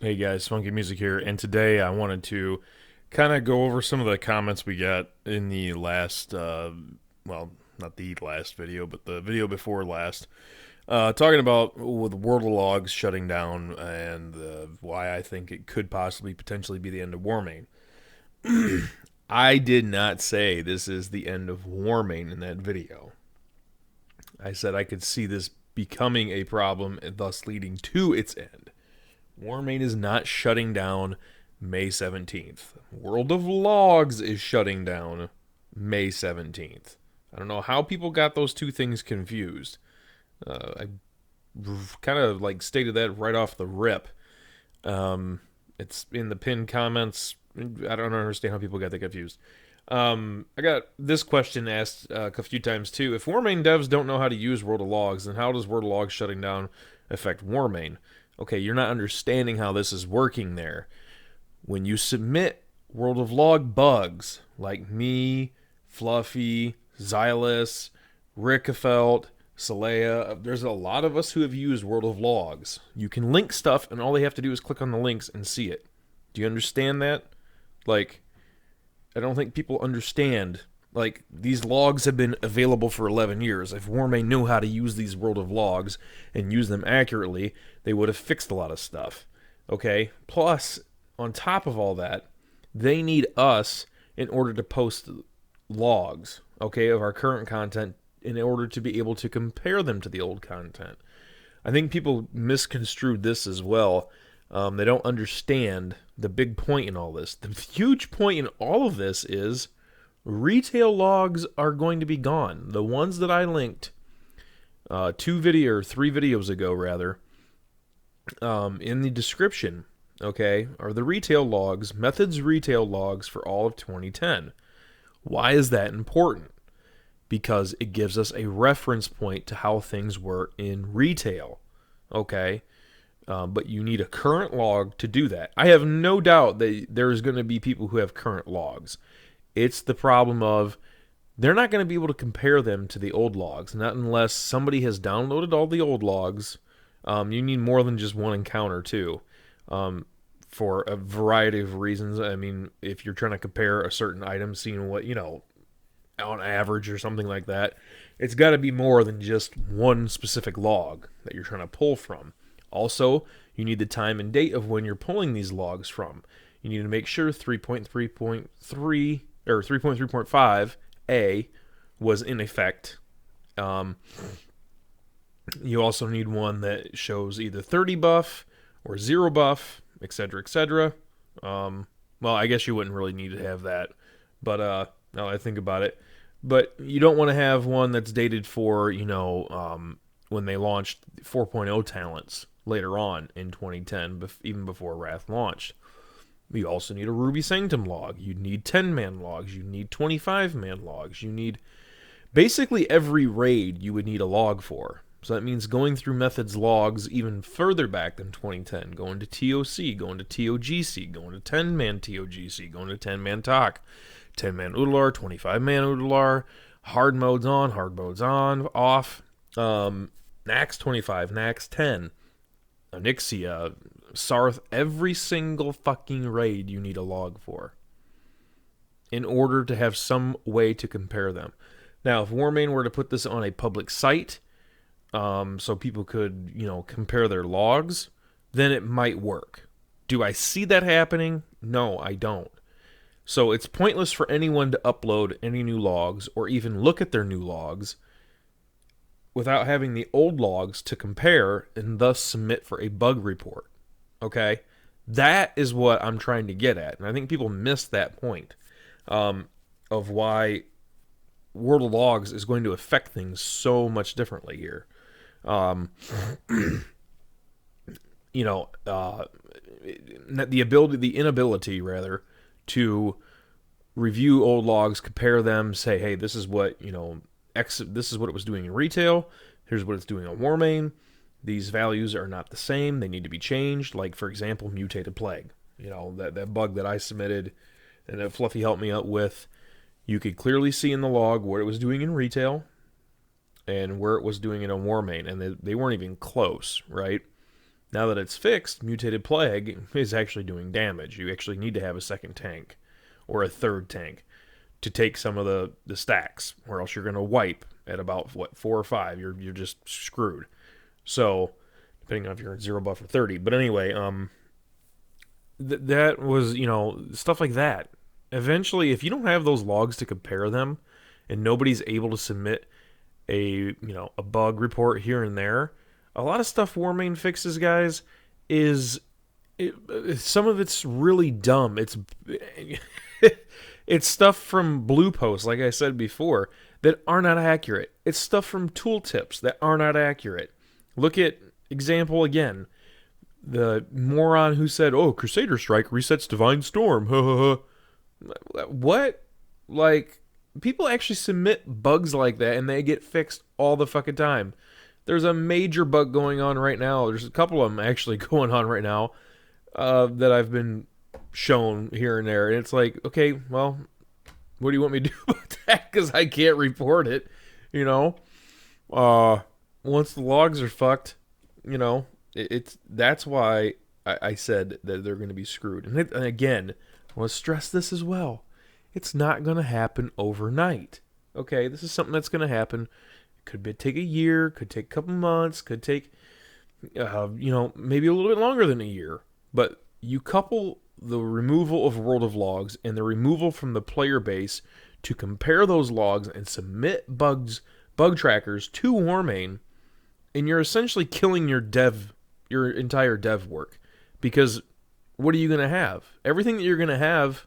Hey guys, Funkymusic here, and today I wanted to kind of go over some of the comments we got in the last, well, not the last video, but the video before last, talking about with World of Logs shutting down and why I think it could possibly potentially be the end of Warmane. I did not say this is the end of Warmane in that video. I said I could see this becoming a problem and thus leading to its end. Warmane is not shutting down May 17th. World of Logs is shutting down May 17th. I don't know how people got those two things confused. I kind of like stated that right off the rip. It's in the pinned comments. I don't understand how people got that confused. I got this question asked a few times too. If Warmane devs don't know how to use World of Logs, then how does World of Logs shutting down affect Warmane? Okay, you're not understanding how this is working there. When you submit World of Log bugs, like me, Fluffy, Xylus, Rickefelt, Saleya, there's a lot of us who have used World of Logs. You can link stuff, and all they have to do is click on the links and see it. Do you understand that? Like, I don't think people understand. Like, these logs have been available for 11 years. If Warmane knew how to use these World of Logs and use them accurately, they would have fixed a lot of stuff. Okay? Plus, on top of all that, they need us in order to post logs, okay, of our current content in order to be able to compare them to the old content. I think people misconstrued this as well. They don't understand the big point in all this. The huge point in all of this is retail logs are going to be gone. The ones that I linked 3 videos ago, rather, in the description, okay, are the retail logs, methods retail logs for all of 2010. Why is that important? Because it gives us a reference point to how things were in retail, okay? But you need a current log to do that. I have no doubt that there's going to be people who have current logs. It's the problem of they're not going to be able to compare them to the old logs, not unless somebody has downloaded all the old logs. You need more than just one encounter, too, for a variety of reasons. I mean, if you're trying to compare a certain item, seeing what, on average or something like that, it's got to be more than just one specific log that you're trying to pull from. Also, you need the time and date of when you're pulling these logs from. You need to make sure 3.3.3 or 3.3.5a was in effect. You also need one that shows either 30 buff or 0 buff, etc., etc. Well, I guess you wouldn't really need to have that, but now that I think about it. But you don't want to have one that's dated for, when they launched 4.0 talents later on in 2010, even before Wrath launched. You also need a Ruby Sanctum log. You need 10-man logs. You need 25-man logs. You need basically every raid you would need a log for. So that means going through methods logs even further back than 2010. Going to TOC, going to TOGC, going to 10-man TOGC, going to 10-man TOC, 10-man Udalar, 25-man Udalar, hard modes on, off, Nax 25, Nax 10, Onyxia, Sarth, every single fucking raid you need a log for in order to have some way to compare them. Now, if Warmane were to put this on a public site, so people could, compare their logs, then it might work. Do I see that happening? No, I don't. So it's pointless for anyone to upload any new logs or even look at their new logs without having the old logs to compare and thus submit for a bug report. Okay? That is what I'm trying to get at. And I think people miss that point of why World of Logs is going to affect things so much differently here. The inability to review old logs, compare them, say, hey, this is what, this is what it was doing in retail. Here's what it's doing on Warmane. These values are not the same. They need to be changed. Like, for example, mutated plague. That bug that I submitted and that Fluffy helped me out with. You could clearly see in the log what it was doing in retail and where it was doing it on Warmane, and they weren't even close, right? Now that it's fixed, Mutated Plague is actually doing damage. You actually need to have a second tank or a third tank to take some of the stacks, or else you're going to wipe at about, 4 or 5. You're just screwed. So, depending on if you're at 0 buff or 30. But anyway, that was, stuff like that. Eventually, if you don't have those logs to compare them, and nobody's able to submit a bug report here and there, a lot of stuff Warmane fixes, guys, some of it's really dumb. It's stuff from Blue Post, like I said before, that are not accurate. It's stuff from tooltips that are not accurate. Look at example again. The moron who said, "Oh, Crusader Strike resets Divine Storm." What? Like, people actually submit bugs like that, and they get fixed all the fucking time. There's a major bug going on right now. There's a couple of them actually going on right now that I've been shown here and there. And it's like, okay, well, what do you want me to do about that? Because I can't report it, Once the logs are fucked, that's why I said that they're going to be screwed. And again, I want to stress this as well. It's not going to happen overnight. Okay, this is something that's going to happen. Could take a year, could take a couple months, could take, maybe a little bit longer than a year. But you couple the removal of World of Logs and the removal from the player base to compare those logs and submit bug trackers to Warmane, and you're essentially killing your entire dev work. Because what are you going to have? Everything that you're going to have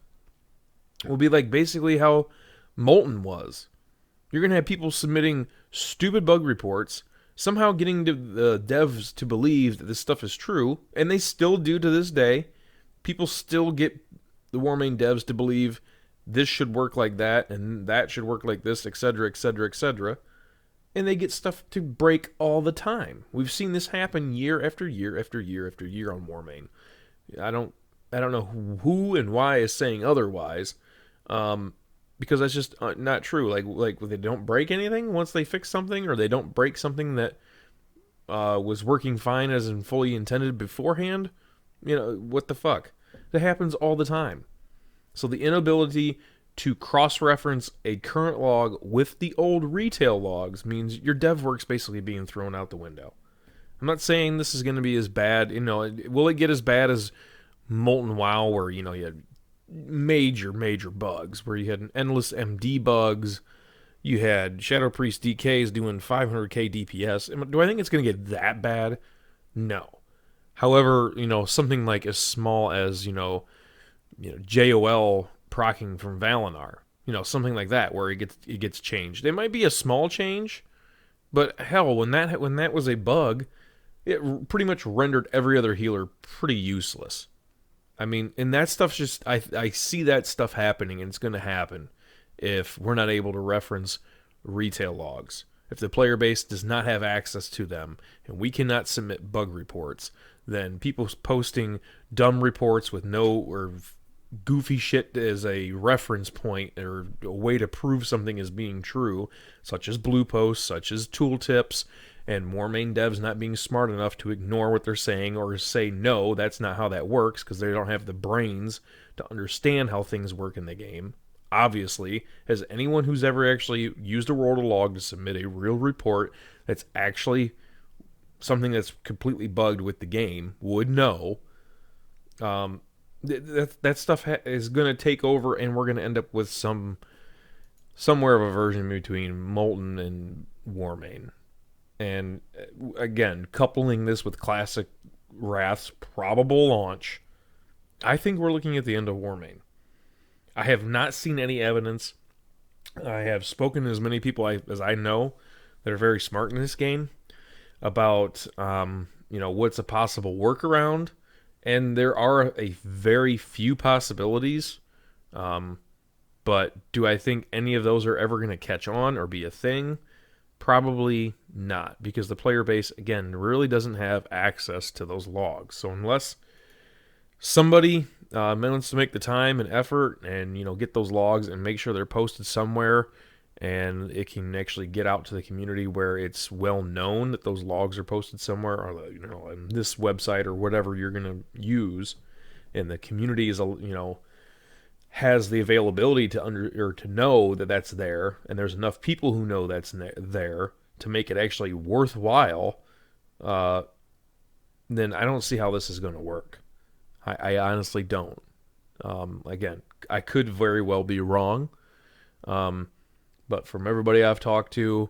will be like basically how Molten was. You're going to have people submitting stupid bug reports, somehow getting the devs to believe that this stuff is true, and they still do to this day. People still get the Warmane devs to believe this should work like that, and that should work like this, etc., etc., etc., and they get stuff to break all the time. We've seen this happen year after year after year after year on Warmane. I don't know who and why is saying otherwise, because that's just not true. Like they don't break anything once they fix something, or they don't break something that was working fine as in fully intended beforehand. What the fuck? That happens all the time. So the inability to cross-reference a current log with the old retail logs means your dev work's basically being thrown out the window. I'm not saying this is going to be as bad. Will it get as bad as Molten WoW, where you had major bugs, where you had an endless MD bugs, you had Shadow Priest DKs doing 500k DPS. Do I think it's going to get that bad? No. However, something like as small as JOL proccing from Valinar, something like that, where it gets changed. It might be a small change, but hell, when that was a bug, it pretty much rendered every other healer pretty useless. I mean, and that stuff's just, I see that stuff happening, and it's going to happen if we're not able to reference retail logs. If the player base does not have access to them, and we cannot submit bug reports, then people posting dumb reports with or goofy shit as a reference point or a way to prove something as being true, such as Blue Posts, such as tooltips, and Warmane devs not being smart enough to ignore what they're saying or say, no, that's not how that works, because they don't have the brains to understand how things work in the game. Obviously, as anyone who's ever actually used a World of Log to submit a real report that's actually something that's completely bugged with the game would know, that stuff is going to take over, and we're going to end up with somewhere of a version between Molten and Warmane. And again, coupling this with Classic Wrath's probable launch, I think we're looking at the end of Warmane. I have not seen any evidence. I have spoken to as many people as I know that are very smart in this game about what's a possible workaround, and there are a very few possibilities. But do I think any of those are ever going to catch on or be a thing? Probably not, because the player base, again, really doesn't have access to those logs. So unless somebody wants to make the time and effort and get those logs and make sure they're posted somewhere and it can actually get out to the community where it's well known that those logs are posted somewhere, or on this website or whatever you're going to use, and the community is has the availability to know that that's there, and there's enough people who know that's there to make it actually worthwhile. Uh, then I don't see how this is going to work. I honestly don't. Again, I could very well be wrong, but from everybody I've talked to,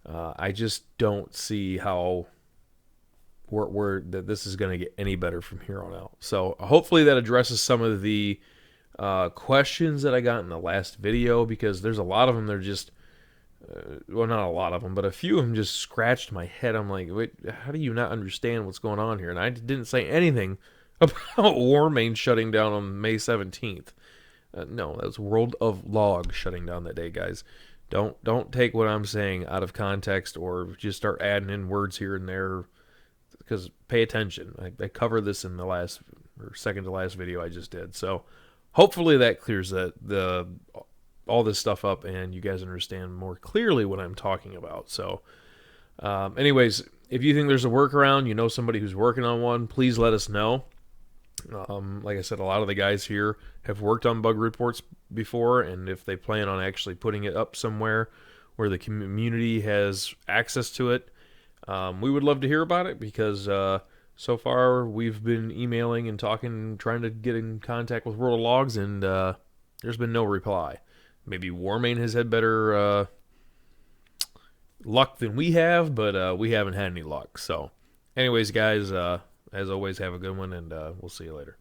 I just don't see how that this is going to get any better from here on out. So hopefully that addresses some of the questions that I got in the last video, because there's a lot of them. They're just well, not a lot of them, but a few of them just scratched my head. I'm like, wait, how do you not understand what's going on here? And I didn't say anything about Warmane shutting down on May 17th. No, that was World of Log shutting down that day, guys. Don't take what I'm saying out of context or just start adding in words here and there, because pay attention. I covered this in the last or second to last video I just did. So hopefully that clears all this stuff up and you guys understand more clearly what I'm talking about. So anyways, if you think there's a workaround, you know somebody who's working on one, please let us know. Like I said, a lot of the guys here have worked on bug reports before, and if they plan on actually putting it up somewhere where the community has access to it, we would love to hear about it, because so far we've been emailing and talking, trying to get in contact with World of Logs, and there's been no reply. Maybe Warmane has had better luck than we have, but we haven't had any luck. So anyways, guys, as always, have a good one, and we'll see you later.